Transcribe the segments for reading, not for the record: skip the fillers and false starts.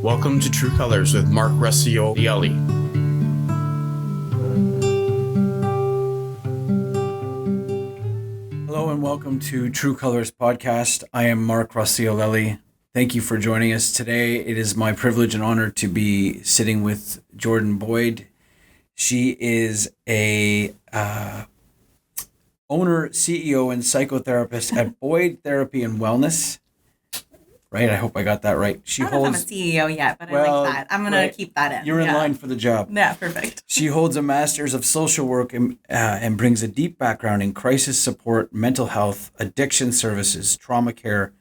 Welcome to True Colors with Mark Reciolielli. Hello and welcome to True Colors podcast. I am Mark Reciolielli. Thank you for joining us today. It is my privilege and honor to be sitting with Jordan Boyd. She is a owner, CEO, and psychotherapist at Boyd Therapy and Wellness. Right? I hope I got that right. I don't know if I'm a CEO yet, but I like that. I'm going to keep that in. You're in line for the job. Yeah, perfect. She holds a master's of social work and brings a deep background in crisis support, mental health, addiction services, trauma care,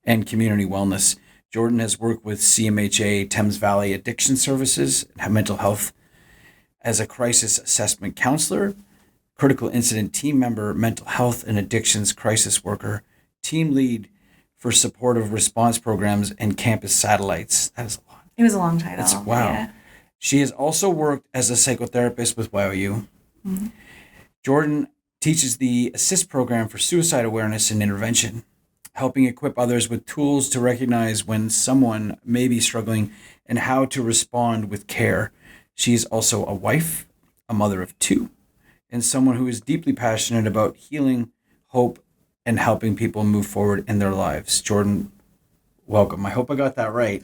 and community wellness. Jordan has worked with CMHA Thames Valley Addiction Services and mental health as a crisis assessment counselor, critical incident team member, mental health and addictions crisis worker, team lead for supportive response programs and campus satellites. That is a lot. It was a long title. Wow. Yeah. She has also worked as a psychotherapist with YOU. Mm-hmm. Jordan teaches the ASSIST program for suicide awareness and intervention, helping equip others with tools to recognize when someone may be struggling and how to respond with care. She is also a wife, a mother of two, and someone who is deeply passionate about healing, hope, and helping people move forward in their lives. Jordan, welcome. I hope I got that right.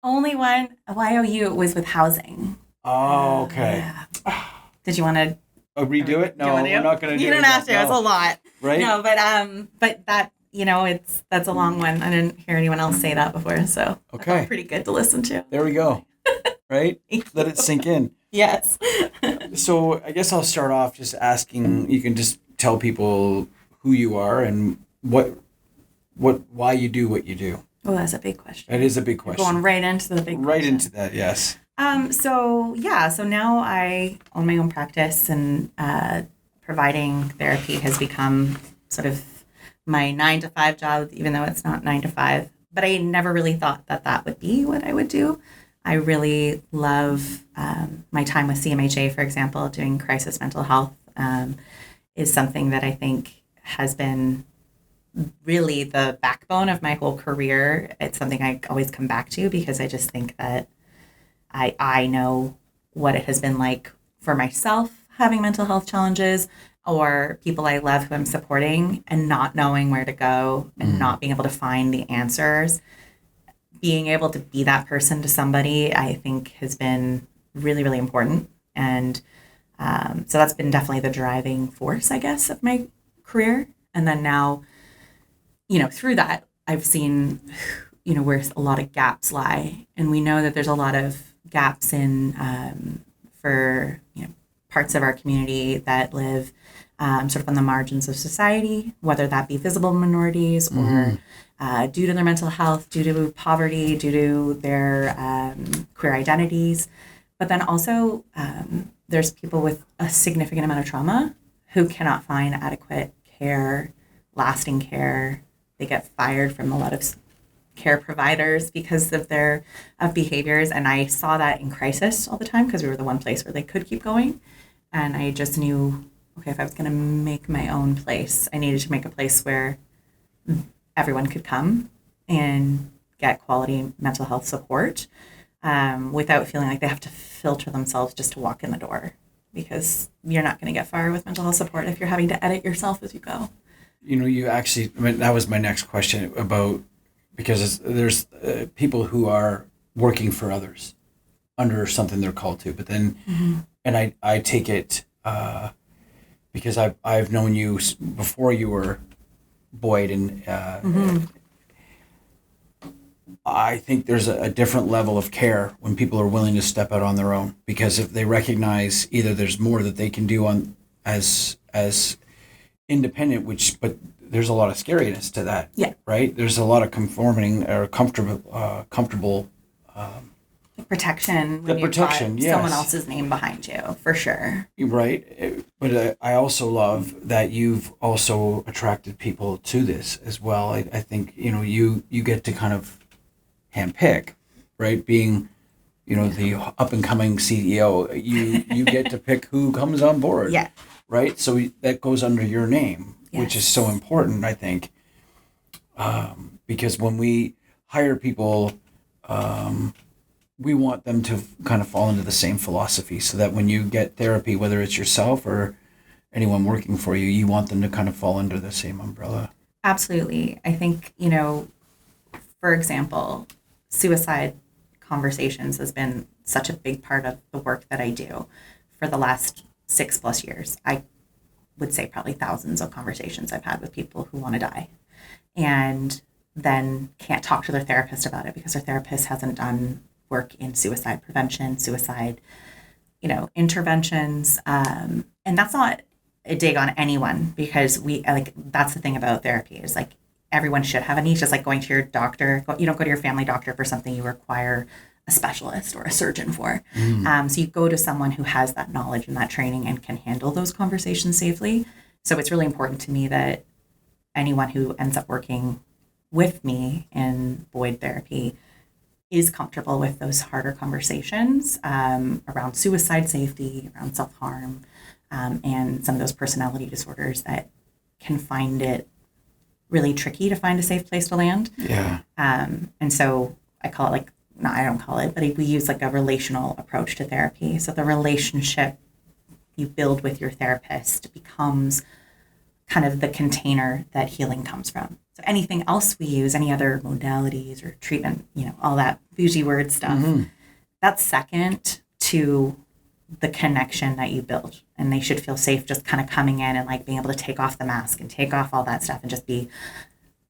Only one, YOU was with housing. Oh, okay. Yeah. Did you want to redo it? No, we're not going to do it. You don't have to. No. It's a lot. Right? No, but that, that's a long one. I didn't hear anyone else say that before, so okay. I felt pretty good to listen to. There we go. Right? Let it sink in. Yes. So I guess I'll start off just asking, you can just tell people who you are and why you do what you do. Oh, that's a big question. It is a big question. You're going right into the big question. Right into that, yes. So now I own my own practice, and providing therapy has become sort of my 9-to-5 job, even though it's not 9 to 5. But I never really thought that would be what I would do. I really love my time with CMHA, for example, doing crisis mental health is something that I think has been really the backbone of my whole career. It's something I always come back to because I just think that I know what it has been like for myself having mental health challenges, or people I love who I'm supporting and not knowing where to go and not being able to find the answers. Being able to be that person to somebody, I think, has been really, really important. And so that's been definitely the driving force, I guess, of my career. And then now, through that, I've seen, where a lot of gaps lie. And we know that there's a lot of gaps in for, parts of our community that live sort of on the margins of society, whether that be visible minorities or due to their mental health, due to poverty, due to their queer identities. But then also there's people with a significant amount of trauma who cannot find adequate care, lasting care. They get fired from a lot of care providers because of their behaviors. And I saw that in crisis all the time because we were the one place where they could keep going. And I just knew, okay, if I was going to make my own place, I needed to make a place where everyone could come and get quality mental health support without feeling like they have to filter themselves just to walk in the door, because you're not going to get far with mental health support if you're having to edit yourself as you go. You actually, that was my next question about, because there's people who are working for others under something they're called to, but then, and I take it because I've known you before you were Boyd, and I think there's a different level of care when people are willing to step out on their own, because if they recognize either there's more that they can do on as independent, but there's a lot of scariness to that. Yeah. Right. There's a lot of conforming or comfortable. Protection. The protection, yes. Someone else's name behind you, for sure. Right. But I also love that you've also attracted people to this as well. I think, you get to kind of handpick, right? Being, the up and coming CEO, you get to pick who comes on board. Yeah. Right. So that goes under your name, yes. which is so important, I think. Because when we hire people, we want them to kind of fall into the same philosophy, so that when you get therapy, whether it's yourself or anyone working for you, you want them to kind of fall under the same umbrella. Absolutely. I think, for example, suicide conversations has been such a big part of the work that I do for the last 6+ years. I would say probably thousands of conversations I've had with people who want to die and then can't talk to their therapist about it because their therapist hasn't done work in suicide prevention, suicide, interventions. And that's not a dig on anyone, because that's the thing about therapy is like everyone should have a niche. Just like going to your doctor. You don't go to your family doctor for something you require a specialist or a surgeon for. So you go to someone who has that knowledge and that training and can handle those conversations safely. So it's really important to me that anyone who ends up working with me in Boyd therapy is comfortable with those harder conversations around suicide safety, around self-harm, and some of those personality disorders that can find it really tricky to find a safe place to land. Yeah. And so I call it I don't call it, but we use like a relational approach to therapy. So the relationship you build with your therapist becomes kind of the container that healing comes from. So anything else we use, any other modalities or treatment, all that bougie word stuff, that's second to the connection that you build. And they should feel safe just kind of coming in and like being able to take off the mask and take off all that stuff and just be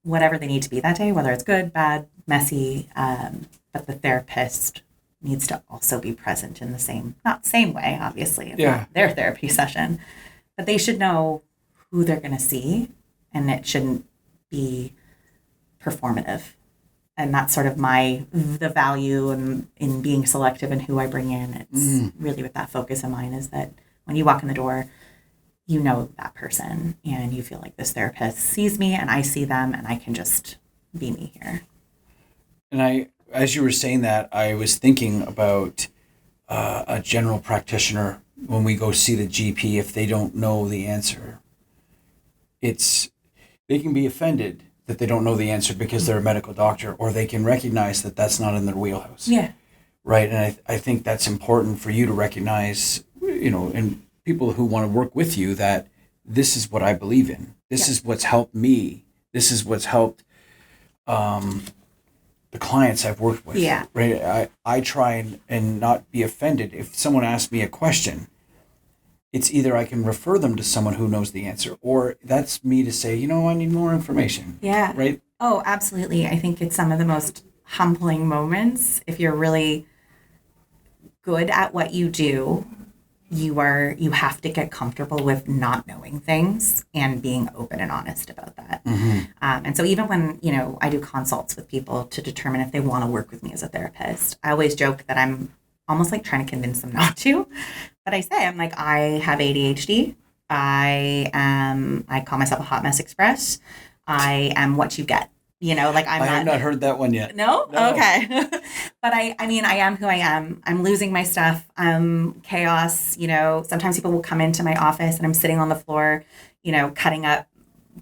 whatever they need to be that day, whether it's good, bad, messy. But the therapist needs to also be present in the not same way, obviously, it's not their therapy session, but they should know who they're going to see, and it shouldn't be performative. And that's sort of the value in being selective in who I bring in. It's really with that focus in mind, is that when you walk in the door, you know that person and you feel like this therapist sees me and I see them and I can just be me here. And as you were saying that, I was thinking about a general practitioner when we go see the GP, if they don't know the answer. They can be offended that they don't know the answer because they're a medical doctor, or they can recognize that that's not in their wheelhouse. Yeah. Right. And I think that's important for you to recognize, and people who want to work with you, that this is what I believe in. This is what's helped me. This is what's helped the clients I've worked with. Yeah. Right. I try and not be offended. If someone asks me a question, it's either I can refer them to someone who knows the answer, or that's me to say, I need more information. Yeah. Right. Oh, absolutely. I think it's some of the most humbling moments. If you're really good at what you do, you have to get comfortable with not knowing things and being open and honest about that. And so even when, I do consults with people to determine if they want to work with me as a therapist, I always joke that I'm almost like trying to convince them not to. But I say, I'm like, I have ADHD. I call myself a hot mess express. I am what you get. I have not heard that one yet. No? Okay. But I am who I am. I'm losing my stuff. I'm chaos. Sometimes people will come into my office and I'm sitting on the floor, cutting up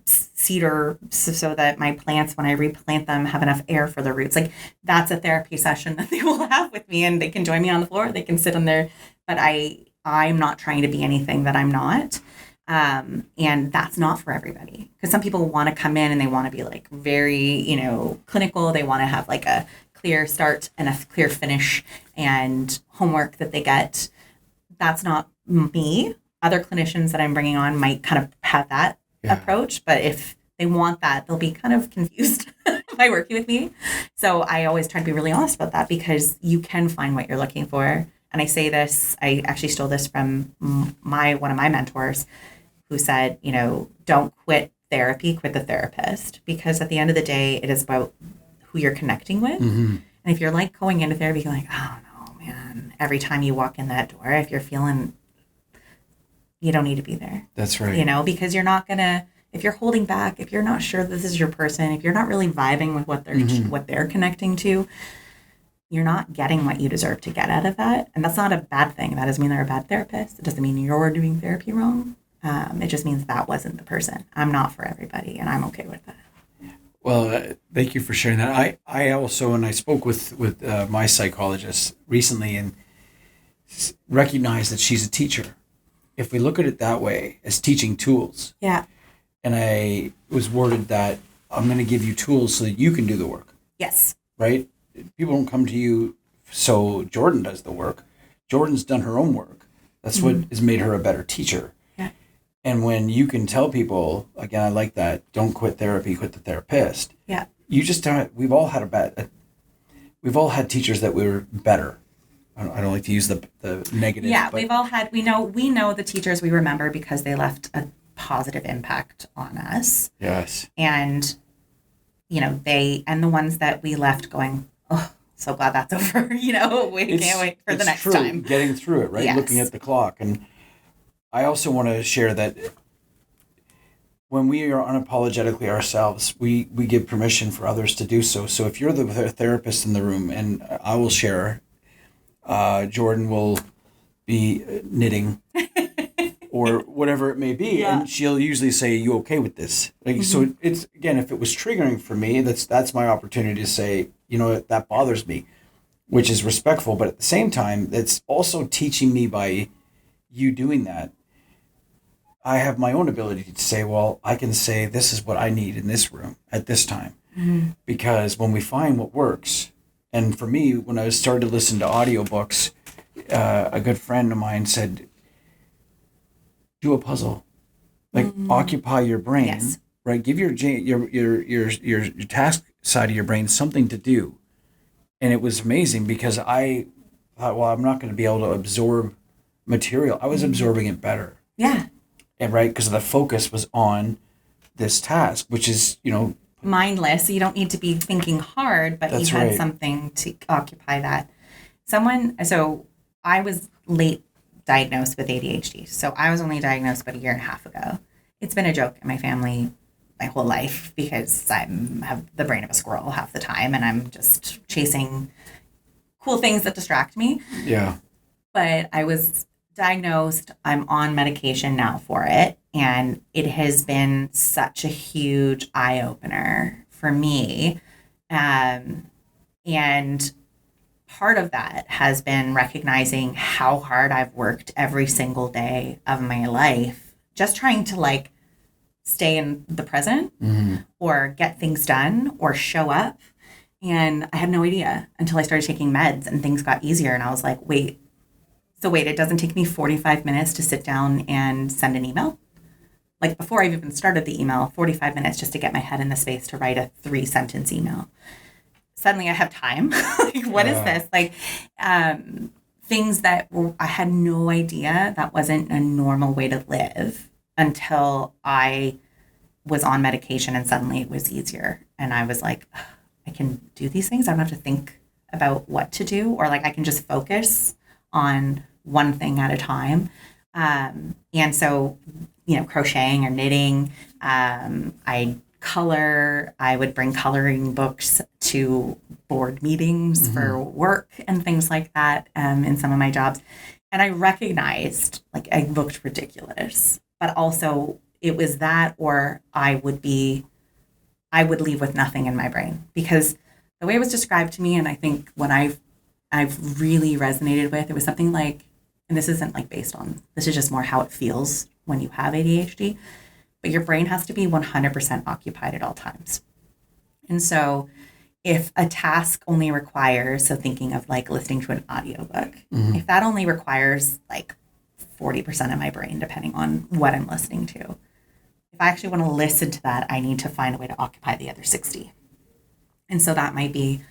cedar so that my plants, when I replant them, have enough air for the roots. Like, that's a therapy session that they will have with me, and they can join me on the floor. They can sit on there. But I'm not trying to be anything that I'm not. And that's not for everybody, because some people want to come in and they want to be like very, clinical. They want to have like a clear start and a clear finish and homework that they get. That's not me. Other clinicians that I'm bringing on might kind of have that approach, but if they want that, they'll be kind of confused by working with me. So I always try to be really honest about that, because you can find what you're looking for. And I say this, I actually stole this from one of my mentors, who said, don't quit therapy, quit the therapist. Because at the end of the day, it is about who you're connecting with. And if you're like going into therapy, you're like, oh no, man, every time you walk in that door, if you're feeling, you don't need to be there. That's right. Because you're not going to, if you're holding back, if you're not sure this is your person, if you're not really vibing with what they're connecting to, you're not getting what you deserve to get out of that. And that's not a bad thing. That doesn't mean they're a bad therapist. It doesn't mean you're doing therapy wrong. It just means that wasn't the person. I'm not for everybody, and I'm okay with that. Well, thank you for sharing that. I also, and I spoke with my psychologist recently and recognized that she's a teacher. If we look at it that way, as teaching tools, Yeah. and I was worded that I'm going to give you tools so that you can do the work, Yes. right? People don't come to you so Jordan does the work. Jordan's done her own work. That's what has made her a better teacher. Yeah. And when you can tell people, again, I like that, don't quit therapy, quit the therapist. Yeah. You just don't, we've all had we've all had teachers that were better. I don't like to use the negative. Yeah, but we've all had, we know the teachers we remember because they left a positive impact on us. yes. And, and the ones that we left going, oh, so glad that's over. We can't wait for the next true, time. Getting through it, right? Yes. Looking at the clock. And I also want to share that when we are unapologetically ourselves, we give permission for others to do so. So if you're the therapist in the room, and I will share, Jordan will be knitting or whatever it may be, and she'll usually say, "You okay with this?" So it's, again, if it was triggering for me, that's my opportunity to say, that bothers me, which is respectful, but at the same time, it's also teaching me by you doing that. I have my own ability to say, well, I can say this is what I need in this room at this time, because when we find what works. And for me, when I started to listen to audiobooks, a good friend of mine said, do a puzzle, occupy your brain, Yes. right? Give your task side of your brain something to do. And it was amazing because I thought, well, I'm not going to be able to absorb material. I was absorbing it better. Yeah. And right, because the focus was on this task, which is, Mindless. You don't need to be thinking hard, but That's you had right. something to occupy that. So I was late diagnosed with ADHD. So I was only diagnosed about a year and a half ago. It's been a joke in my family my whole life because I have the brain of a squirrel half the time and I'm just chasing cool things that distract me. Yeah. But I was diagnosed. I'm on medication now for it. And it has been such a huge eye opener for me. And part of that has been recognizing how hard I've worked every single day of my life, just trying to stay in the present or get things done or show up. And I had no idea until I started taking meds and things got easier. And I was like, wait, it doesn't take me 45 minutes to sit down and send an email? Before I've even started the email, 45 minutes just to get my head in the space to write a 3-sentence email. Suddenly I have time. What is this? Things that I had no idea that wasn't a normal way to live until I was on medication and suddenly it was easier. And I was like, I can do these things. I don't have to think about what to do, or I can just focus on one thing at a time. And so, crocheting or knitting, I color. I would bring coloring books to board meetings for work and things like that in some of my jobs. And I recognized I looked ridiculous, but also it was that, or I would leave with nothing in my brain, because the way it was described to me, and I think what I've really resonated with, it was something and this isn't based on, this is just more how it feels when you have ADHD, but your brain has to be 100% occupied at all times. And so if a task only requires, so thinking of listening to an audiobook, if that only requires 40% of my brain, depending on what I'm listening to, if I actually want to listen to that, I need to find a way to occupy the other 60. And so that might be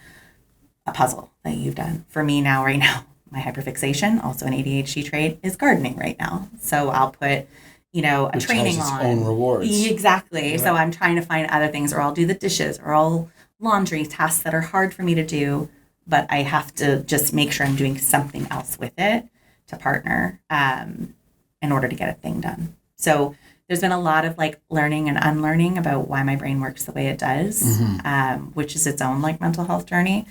a puzzle that you've done. For me right now, my hyperfixation, also an ADHD trait, is gardening right now. So I'll put, a Which training has its on. own rewards. Exactly. Yeah. So I'm trying to find other things, or I'll do the dishes, or I'll laundry, tasks that are hard for me to do, but I have to just make sure I'm doing something else with it to partner in order to get a thing done. So there's been a lot of learning and unlearning about why my brain works the way it does, which is its own mental health journey,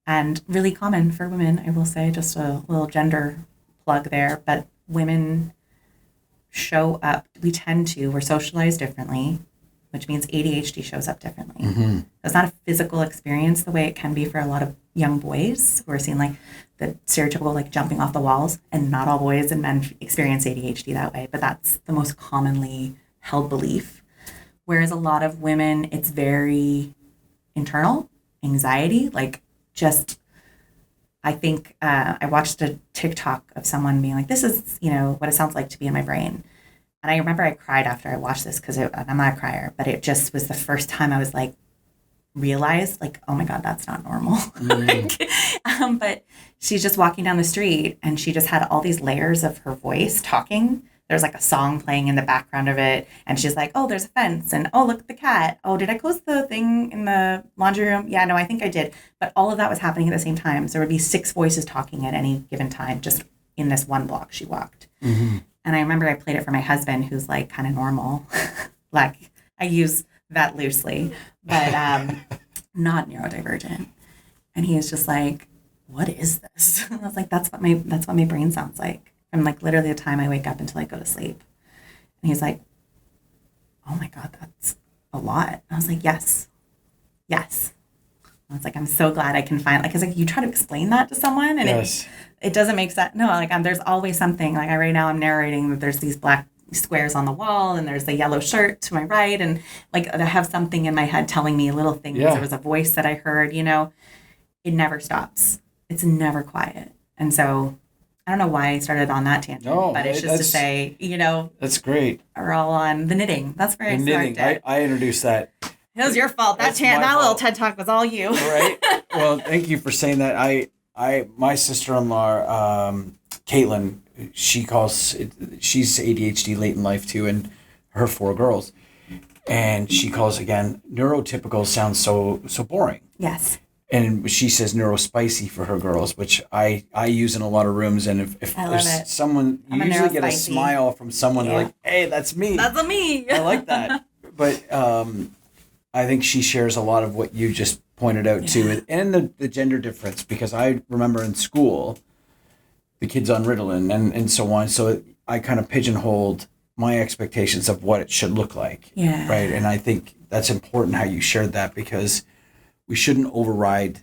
and really common for women. I will say, just a little gender plug there, but women show up. We're socialized differently. which means ADHD shows up differently. Mm-hmm. It's not a physical experience the way it can be for a lot of young boys who are seeing like the stereotypical like jumping off the walls, and not all boys and men experience ADHD that way, but that's the most commonly held belief. Whereas a lot of women, it's very internal anxiety, like just, I think I watched a TikTok of someone being like, this is, what it sounds like to be in my brain. And I remember I cried after I watched this because I'm not a crier, but it just was the first time I was like, realized like, oh my God, that's not normal. But she's just walking down the street and she just had all these layers of her voice talking. There's like a song playing in the background of it. And she's like, oh, there's a fence. And oh, look at the cat. Oh, did I close the thing in the laundry room? Yeah, no, I think I did. But all of that was happening at the same time. So there would be 6 voices talking at any given time, just in this one block she walked. Mm-hmm. And I remember I played it for my husband, who's like kind of normal. Like I use that loosely, but not neurodivergent. And he is just like, what is this? I was like, that's what my brain sounds like. From like literally the time I wake up until I go to sleep. And he's like, oh my God, that's a lot. I was like, yes. I was like, I'm so glad I can find, like, because like you try to explain that to someone and yes. it doesn't make sense. No, like there's always something, like right now I'm narrating that there's these black squares on the wall and there's a yellow shirt to my right. And like I have something in my head telling me little things. Yeah. There was a voice that I heard, it never stops. It's never quiet. And so I don't know why I started on that tangent, but it's just to say, that's great. We're all on the knitting. That's very knitting. I introduced that. It was your fault. That little TED Talk was all you. Right. Well, thank you for saying that. My sister-in-law, Caitlin, she's ADHD late in life too, and her 4 girls, and she calls, again, neurotypical sounds so boring. Yes. And she says neurospicy for her girls, which I use in a lot of rooms. And if there's someone, you usually get a smile from someone. Yeah. Like, hey, that's me. That's me. I like that. But I think she shares a lot of what you just pointed out too, and the gender difference, because I remember in school, the kids on Ritalin and so on. So I kind of pigeonholed my expectations of what it should look like. Yeah. Right. And I think that's important how you shared that, because we shouldn't override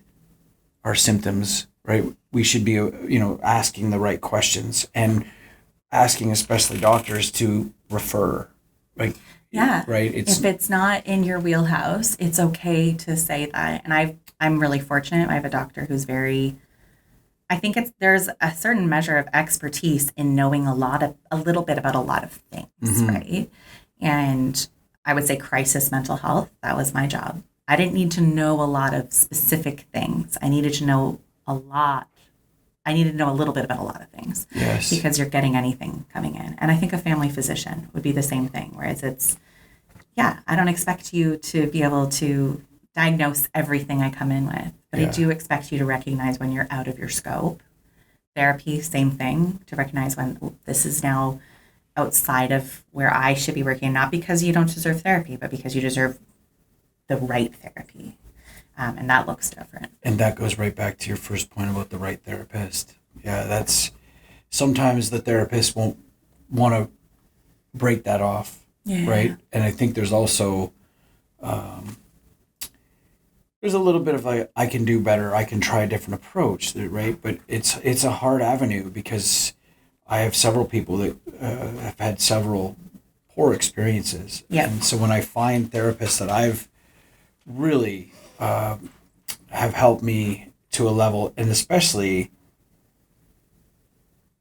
our symptoms, right? We should be, asking the right questions and asking especially doctors to refer, right? Yeah. Right. If it's not in your wheelhouse, it's okay to say that. And I'm really fortunate. I have a doctor who's I think there's a certain measure of expertise in knowing a little bit about a lot of things, mm-hmm. right? And I would say crisis mental health, that was my job. I didn't need to know a lot of specific things. I needed to know a lot. I needed to know a little bit about a lot of things. Yes. Because you're getting anything coming in. And I think a family physician would be the same thing, whereas I don't expect you to be able to diagnose everything I come in with, but I do expect you to recognize when you're out of your scope. Therapy, same thing, to recognize when this is now outside of where I should be working, not because you don't deserve therapy, but because you deserve the right therapy. And that looks different. And that goes right back to your first point about the right therapist. Yeah, that's sometimes the therapist won't want to break that off, right? And I think there's also there's a little bit of I can do better, I can try a different approach, right? But it's a hard avenue, because I have several people that have had several poor experiences. Yeah. And so when I find therapists that I've really have helped me to a level, and especially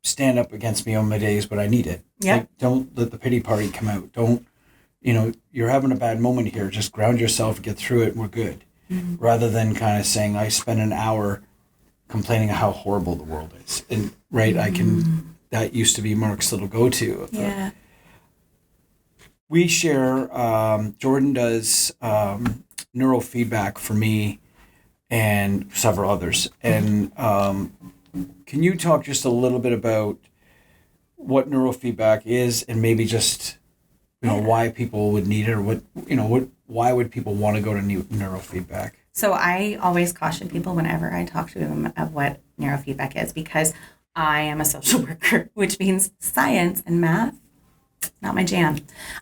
stand up against me on my days when I need it. Yeah. Like, don't let the pity party come out. Don't, you're having a bad moment here. Just ground yourself, get through it, and we're good. Mm-hmm. Rather than kind of saying, I spent an hour complaining how horrible the world is. And right, that used to be Mark's little go-to. Yeah. We share, Jordan does neurofeedback for me and several others. And can you talk just a little bit about what neurofeedback is, and maybe just, why people would need it, or why would people want to go to neurofeedback? So I always caution people whenever I talk to them of what neurofeedback is, because I am a social worker, which means science and math not my jam.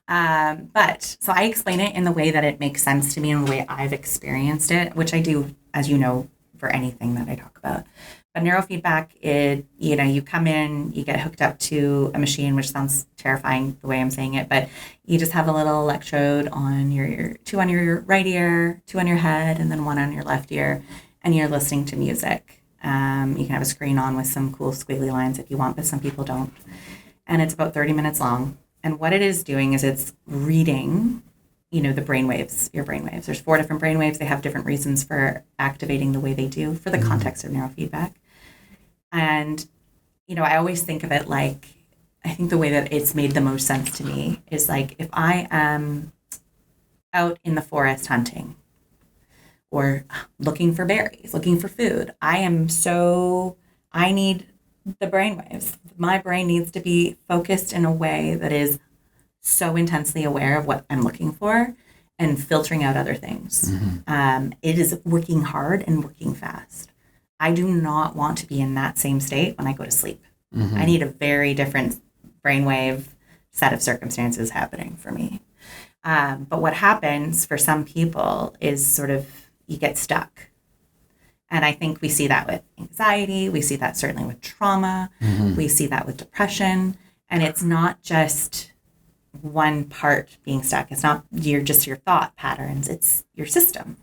But so I explain it in the way that it makes sense to me and the way I've experienced it, which I do, as you know, for anything that I talk about. But neurofeedback, you come in, you get hooked up to a machine, which sounds terrifying the way I'm saying it, but you just have a little electrode on your two on your right ear, two on your head, and then one on your left ear, and you're listening to music. You can have a screen on with some cool squiggly lines if you want, but some people don't. And it's about 30 minutes long. And what it is doing is it's reading, the brainwaves, your brainwaves. There's 4 different brainwaves. They have different reasons for activating the way they do for the context of neurofeedback. And, I always think of it like, I think the way that it's made the most sense to me is like, if I am out in the forest hunting or looking for berries, looking for food, I need the brainwaves. My brain needs to be focused in a way that is so intensely aware of what I'm looking for and filtering out other things. It is working hard and working fast. I do not want to be in that same state when I go to sleep. I need a very different brainwave set of circumstances happening for me. But what happens for some people is sort of you get stuck. And I think we see that with anxiety. We see that certainly with trauma. We see that with depression. And it's not just one part being stuck. It's not your thought patterns. It's your system.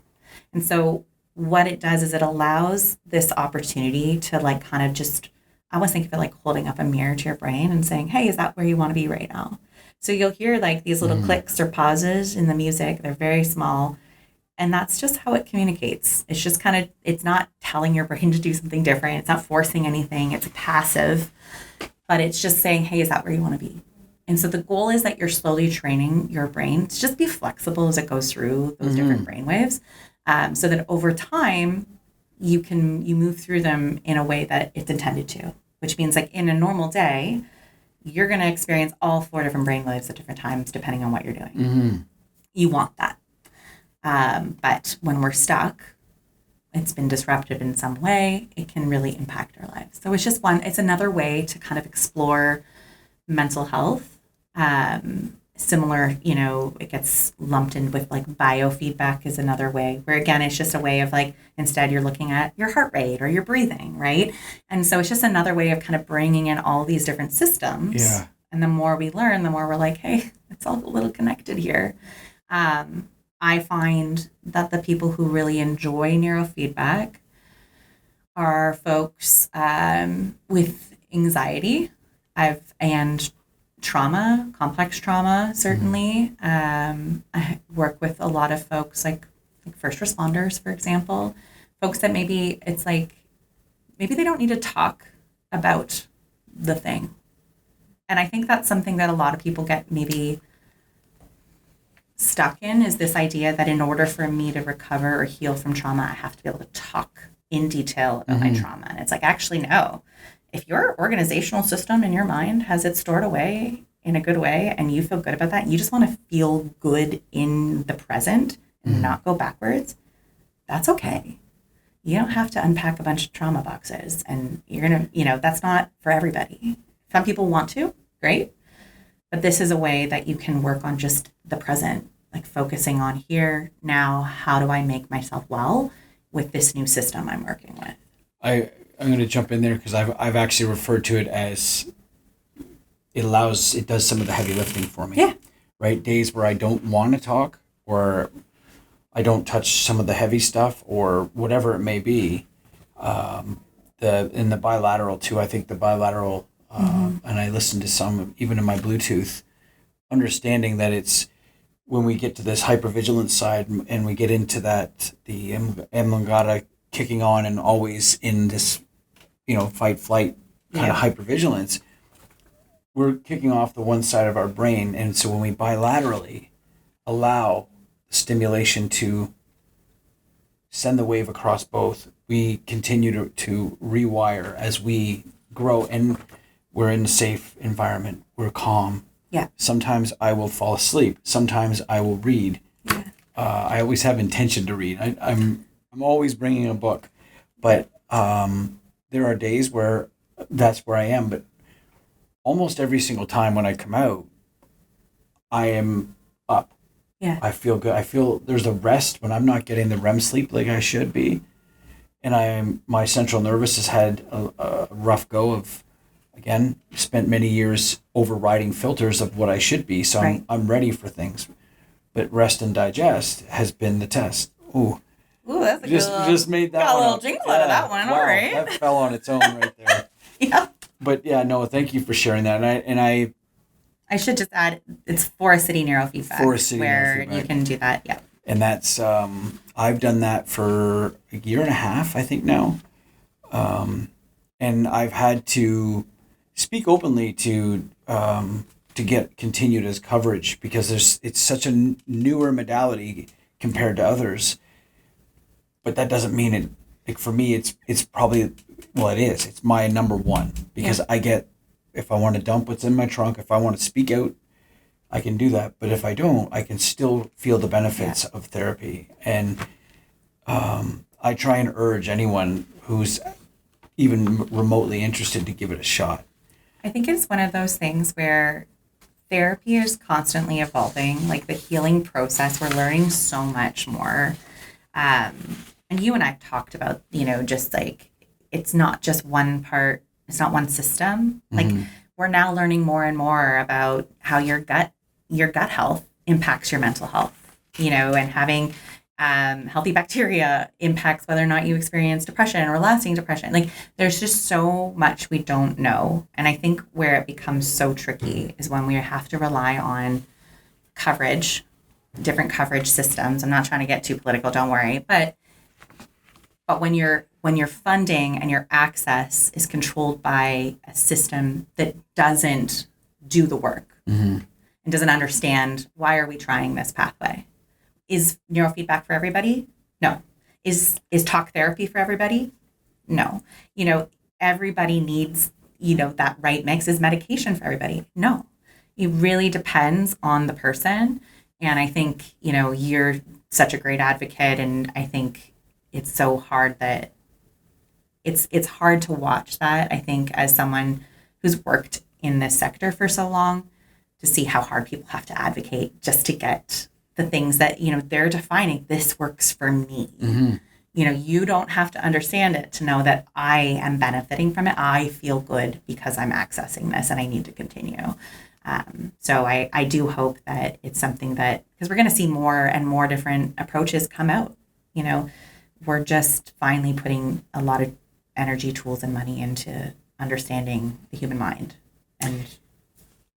And so what it does is it allows this opportunity to kind of just, I almost think of it like holding up a mirror to your brain and saying, hey, is that where you want to be right now? So you'll hear these little clicks or pauses in the music. They're very small. And that's just how it communicates. It's just it's not telling your brain to do something different. It's not forcing anything. It's passive, but it's just saying, hey, is that where you want to be? And so the goal is that you're slowly training your brain to just be flexible as it goes through those different brain waves, so that over time you move through them in a way that it's intended to, which means in a normal day, you're going to experience all 4 different brain waves at different times, depending on what you're doing. You want that. But when we're stuck, it's been disrupted in some way, it can really impact our lives. So it's another way to kind of explore mental health. Similar, it gets lumped in with biofeedback is another way where, again, it's just a way of instead you're looking at your heart rate or your breathing, right? And so it's just another way of kind of bringing in all these different systems. Yeah. And the more we learn, the more we're like, hey, it's all a little connected here. I find that the people who really enjoy neurofeedback are folks with anxiety and trauma, complex trauma, certainly. I work with a lot of folks like first responders, for example, folks that maybe maybe they don't need to talk about the thing. And I think that's something that a lot of people get maybe stuck in, is this idea that in order for me to recover or heal from trauma, I have to be able to talk in detail about my trauma. And it's actually, no. If your organizational system in your mind has it stored away in a good way and you feel good about that, you just want to feel good in the present and not go backwards, that's okay. You don't have to unpack a bunch of trauma boxes, and you're going to, that's not for everybody. Some people want to, great. But this is a way that you can work on just the present, focusing on here, now, how do I make myself well with this new system I'm working with? I'm going to jump in there because I've actually referred to it as it does some of the heavy lifting for me. Yeah. Right? Days where I don't want to talk or I don't touch some of the heavy stuff or whatever it may be. In the bilateral too, I think the bilateral, and I listen to some even in my Bluetooth, understanding that it's when we get to this hypervigilance side and we get into that, the amygdala kicking on and always in this, fight, flight kind of hypervigilance, we're kicking off the one side of our brain. And so when we bilaterally allow stimulation to send the wave across both, we continue to rewire as we grow, and we're in a safe environment. We're calm. Yeah. Sometimes I will fall asleep. Sometimes I will read. Yeah. I always have intention to read. I'm always bringing a book, but there are days where that's where I am. But almost every single time when I come out, I am up. Yeah. I feel good. I feel there's a rest when I'm not getting the REM sleep like I should be. And my central nervous has had a rough go of, again, spent many years overriding filters of what I should be. So Right. I'm ready for things. But rest and digest has been the test. Ooh, That's a just made that got a one little up. jingle out of that one. Wow, All right. that fell on its own right there. Yeah. But yeah, no, thank you for sharing that. And I should just add, it's Forest City Neurofeedback. Forest City where Neurofeedback. you can do that. Yeah. And that's I've done that for a year and a half, I think now, and I've had to speak openly to get continued as coverage because it's such a newer modality compared to others. But that doesn't mean it. Like for me, it's probably it is. It's my number one because I get if I want to dump what's in my trunk, if I want to speak out, I can do that. But if I don't, I can still feel the benefits of therapy. And I try and urge anyone who's even remotely interested to give it a shot. I think it's one of those things where therapy is constantly evolving, like the healing process. We're learning so much more. And you and I talked about, just like, it's not just one part, it's not one system. Like we're now learning more and more about how your gut health impacts your mental health, and having healthy bacteria impacts whether or not you experience depression or lasting depression. Like there's just so much we don't know. And I think where it becomes so tricky is when we have to rely on coverage, different coverage systems. I'm not trying to get too political, don't worry. But when your funding and your access is controlled by a system that doesn't do the work and doesn't understand why are we trying this pathway. Is neurofeedback for everybody? No. Is talk therapy for everybody? No. Everybody needs, that right mix. Is medication for everybody? No. It really depends on the person. And I think, you're such a great advocate. And I think it's so hard that it's hard to watch that, I think, as someone who's worked in this sector for so long, to see how hard people have to advocate just to get the things that, they're defining, this works for me. You don't have to understand it to know that I am benefiting from it. I feel good because I'm accessing this and I need to continue. So I do hope that it's something that, because we're going to see more and more different approaches come out. We're just finally putting a lot of energy, tools, and money into understanding the human mind. And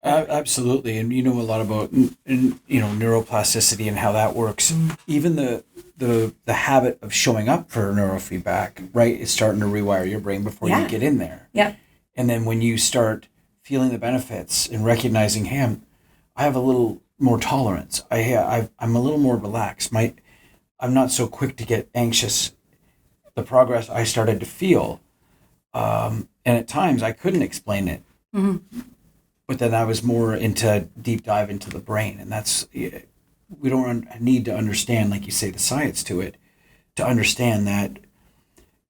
absolutely. And you know a lot about neuroplasticity and how that works. Even the habit of showing up for neurofeedback, right, is starting to rewire your brain before you get in there. Yeah. And then when you start feeling the benefits and recognizing, hey, I have a little more tolerance. I'm a little more relaxed. I'm not so quick to get anxious. The progress I started to feel, and at times I couldn't explain it. But then I was more into deep dive into the brain, and that's, we don't need to understand, like you say, the science to it, to understand that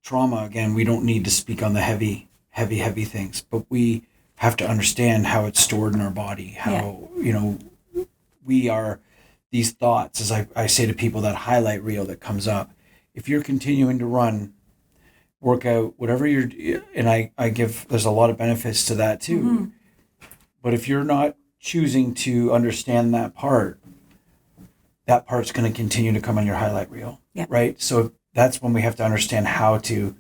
trauma, again, we don't need to speak on the heavy things, but we have to understand how it's stored in our body, how, we are these thoughts, as I say to people, that highlight reel that comes up. If you're continuing to run, work out, whatever and I give, there's a lot of benefits to that too. But if you're not choosing to understand that part's going to continue to come on your highlight reel, right? So that's when we have to understand how to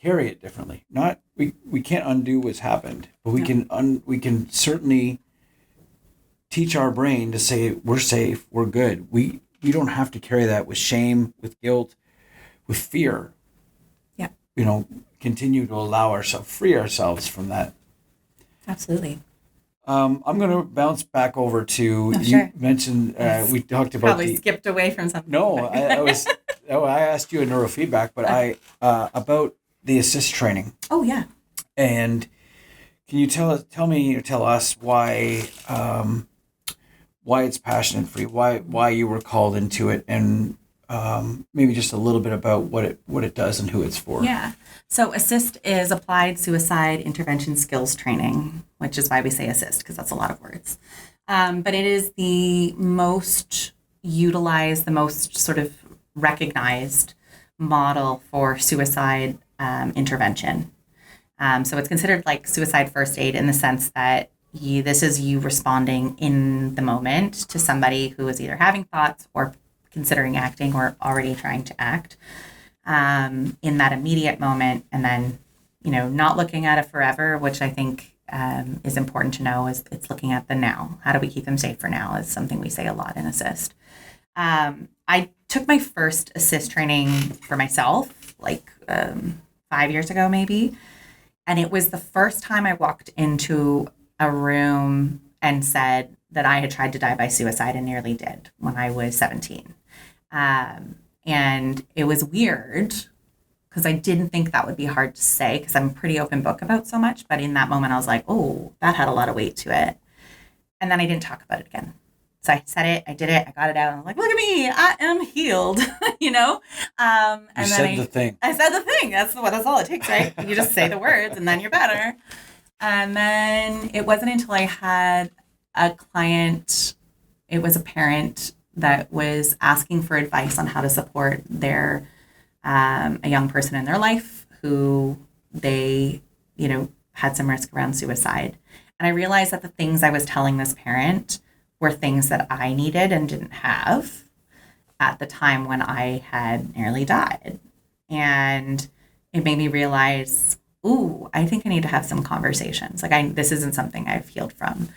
carry it differently. Not we can't undo what's happened, but we can certainly teach our brain to say we're safe, we're good. We don't have to carry that with shame, with guilt, with fear. Yeah. Continue to allow ourselves, free ourselves from that. Absolutely. I'm going to bounce back over to, sure. You mentioned, we talked about Probably skipped away from something. No, I asked you a neurofeedback, but about the assist training. Oh, yeah. And can you tell us why it's passionate for you, why you were called into it, and maybe just a little bit about what it does and who it's for. Yeah. So ASSIST is Applied Suicide Intervention Skills Training, which is why we say ASSIST, because that's a lot of words. But it is the most utilized, the most sort of recognized model for suicide intervention. So it's considered like suicide first aid in the sense that this is you responding in the moment to somebody who is either having thoughts or considering acting or already trying to act in that immediate moment, and then, not looking at it forever, which I think is important to know, is it's looking at the now. How do we keep them safe for now is something we say a lot in assist. I took my first assist training for myself like 5 years ago, maybe. And it was the first time I walked into a room and said that I had tried to die by suicide and nearly did when I was 17. And it was weird because I didn't think that would be hard to say because I'm a pretty open book about so much. But in that moment, I was like, oh, that had a lot of weight to it. And then I didn't talk about it again. So I said it, I did it, I got it out, and I was like, look at me, I am healed, And you said the thing. I said the thing. That's all it takes, right? You just say the words and then you're better. And then it wasn't until I had a client, it was a parent that was asking for advice on how to support their a young person in their life who they, had some risk around suicide. And I realized that the things I was telling this parent were things that I needed and didn't have at the time when I had nearly died. And it made me realize, ooh, I think I need to have some conversations. This isn't something I've healed from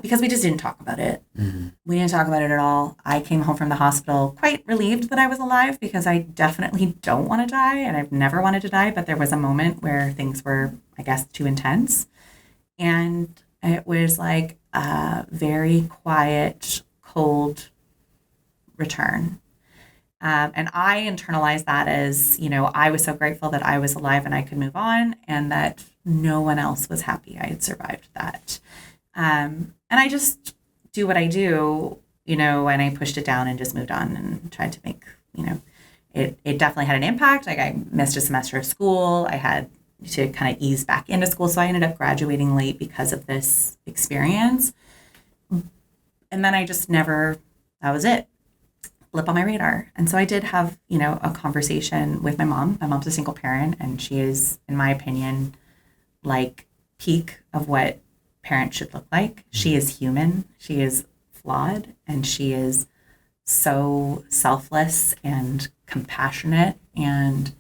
because we just didn't talk about it. Mm-hmm. We didn't talk about it at all. I came home from the hospital quite relieved that I was alive because I definitely don't want to die and I've never wanted to die. But there was a moment where things were, I guess, too intense. And it was like a very quiet, cold return. And I internalized that as, I was so grateful that I was alive and I could move on and that no one else was happy I had survived that. And I just do what I do, and I pushed it down and just moved on and tried to make, it definitely had an impact. Like I missed a semester of school. I had to kind of ease back into school. So I ended up graduating late because of this experience. And then I just never, that was it. Blip on my radar. And so I did have, a conversation with my mom. My mom's a single parent and she is, in my opinion, like peak of what parents should look like. She is human. She is flawed and she is so selfless and compassionate and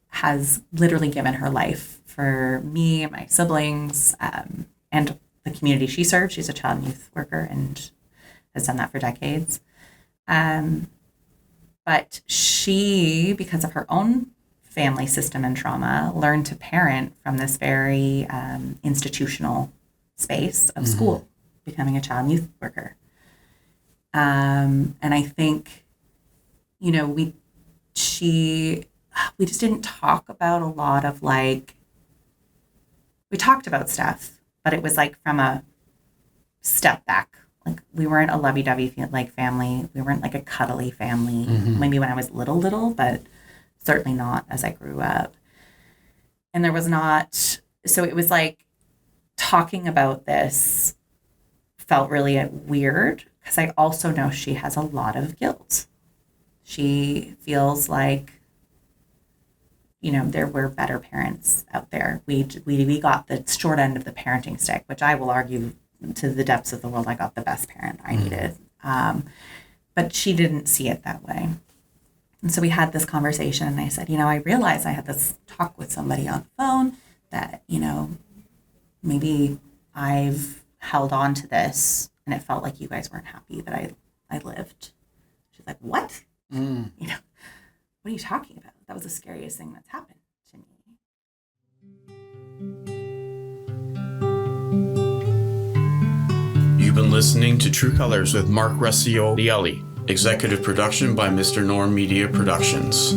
has literally given her life for me, my siblings, and the community she serves. She's a child and youth worker and has done that for decades. But she, because of her own family system and trauma, learned to parent from this very institutional space of school, becoming a child and youth worker. And I think, we just didn't talk about a lot of we talked about stuff, but it was like from a step back. Like we weren't a lovey-dovey family. We weren't like a cuddly family. Mm-hmm. Maybe when I was little, but certainly not as I grew up. And there was not, so it was like talking about this felt really weird because I also know she has a lot of guilt. She feels like, there were better parents out there. We got the short end of the parenting stick, which I will argue to the depths of the world, I got the best parent I needed. But she didn't see it that way. And so we had this conversation and I said, I realized I had this talk with somebody on the phone that, maybe I've held on to this and it felt like you guys weren't happy that I lived. She's like, what? What are you talking about? That was the scariest thing that's happened to me. You've been listening to True Colors with Mark Recioli. Executive production by Mr. Norm Media Productions.